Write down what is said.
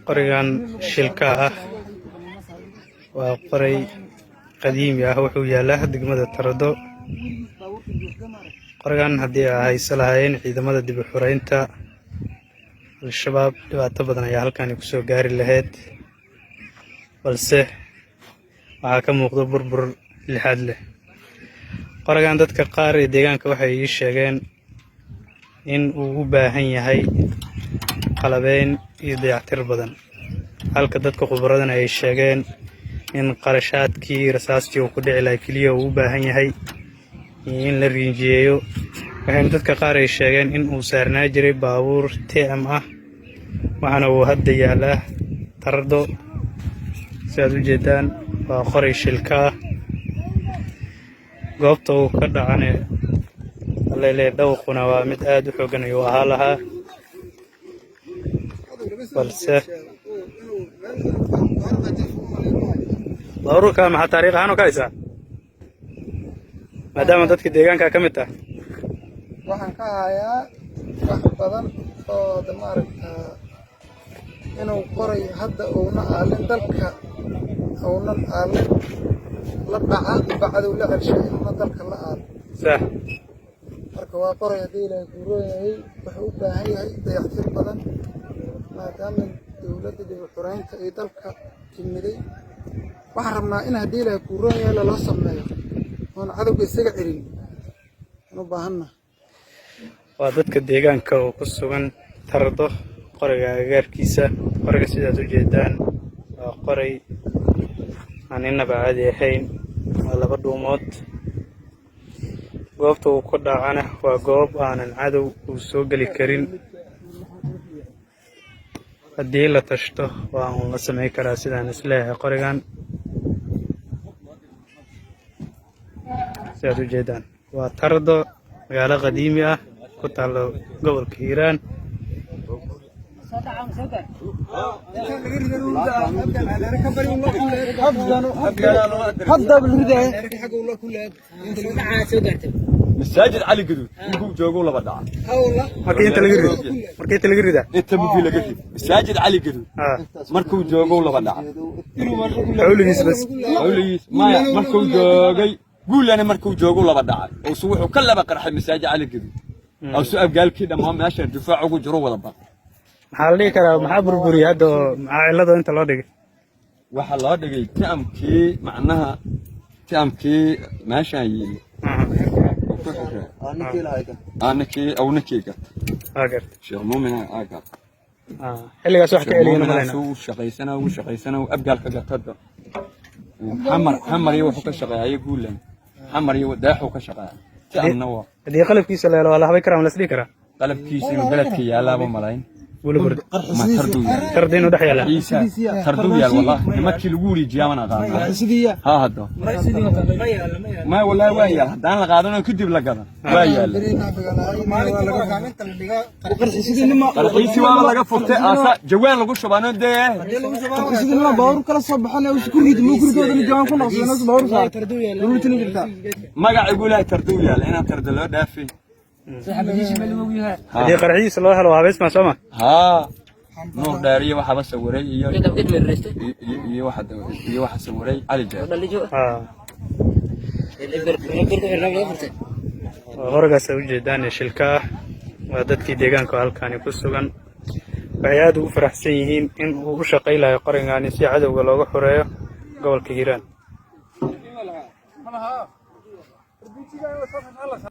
qorigan shilka ah waa qoray qadiimi ah wuxuu yaalaa degmada Tardo. qorigan haddii ay hayso lahaayeen ciidamada dib u xuraynta al-shabaab dhibaato badan ayaa halkan ku soo gaari lahayd, balse waxaa ka muuqda burbur lixaad leh. qorigan dadka qaar ee deegaanka waxay ii sheegeen in uu u baahan yahay qalabeyn iyo dayactir badan, halka dadka khubradana ay sheegeen in qarashaadkii rasaastii uu ku dhici lahaa keliya uu u baahan yahay in la rinjiyeeyo. waxayna dadka qaar ay sheegeen in uu saarnaa jiray baabuur TM ah, waxaana uu hadda yaalaa Tardo. sidaad u jeedaan waa qoray shilka ah. goobta uu ka dhacane leelee dhawquna waa mid aad u xoogan ayuu ahaa lahaa, balse baabuurka maxaa taariikh ahaan u ka haysaa maadaama dadka deegaanka ka mid tahay? waxaan ka hayaa wax badan oo inuu qoray hadda uuna aalin dalka uunan aalin la dhaca bacdow la celshay inuuna dalka la aado sax. marka waa qoray haddii ilaahay kuu roon yahay wuxuu u baahan yahay dayactir badan maadaama dowladda dib u xuraynta ay dalka timiday. waxaan rabnaa in haddii ilaahay kuu roon yahay lala sameeyo oon cadowga isaga celin u baahanna. waa dadka deegaanka oo ku sugan Tardo qoriga agagaarkiisa. qoriga sidaad u jeedaan waa qoray aan innaba caadi ahayn, waa laba dhuumood. goobta uu ku dhacana waa goob aanan cadow uu soo geli karin. haddii la tashto waa uun la samey karaa sidaan isleeyahay. qorigan sidaad u jeedaan waa Tardo, magaalo qadiimi ah ku taalo gobolka Hiiraan. مساجد علي قدود يقول جوجو لا بدع markii inta laga ridaa انت مفي لقيت مساجد علي قدود مركو جوجو لا بدع xawligiis bas حوليس ما مركو جوجي قول انا مركو جوجو لا بدع او سوخو كلا بقرح مساجد علي قدود او سؤال قال كده ما ماشي دفاع ugu jiro wada baq. maxaa la dhihi karaa maxaa burburiyay hadda maxaa cilada inta loo dhigay? waxa loo dhigay taamkii macnaha taamkii meeshaan yiri aanakii aw nakiga agar sheekh muumin agar xilligaas wax ka eliyeen malena uu shaqaysana abgaalka gatado xamar iyo wuxuu ka shaqeeyay guulan xamar iyo daaxu ka shaqeeyay taamna waa hadii qalabkiisa la helo wala habay karaa la isdhihi karaa qalabkiisa inuu beledka yaalaaba malayn ولبرد ما تردويا تردين ودحيلا عيسى تردويا والله نمكي لقولي جيامنا قادم ها هذا ما والله ويا هدان لقادنا كدب لقادنا ويا قرحيسي والله لقى فوتي آسا جوان لقو شبانا ده سيدي الله باور كلا صبحنا وشكريد مو كردو دني جوان كنا ناس باور صار تردويا ما قاعد يقولها تردويا لأنها تردلو دافي هذه قرحيس الله هلا وهابس ما سما ها نور دارية واحد بس سوري يو واحد سوري على جال غرقة سوجي داني شلكا ودتكي ديغانكو هالكاني كسوغان waxay u faraxsan yihiin in uu u shaqeeyo qorigan si cadawga looga xoreeyo gobolka Hiiraan.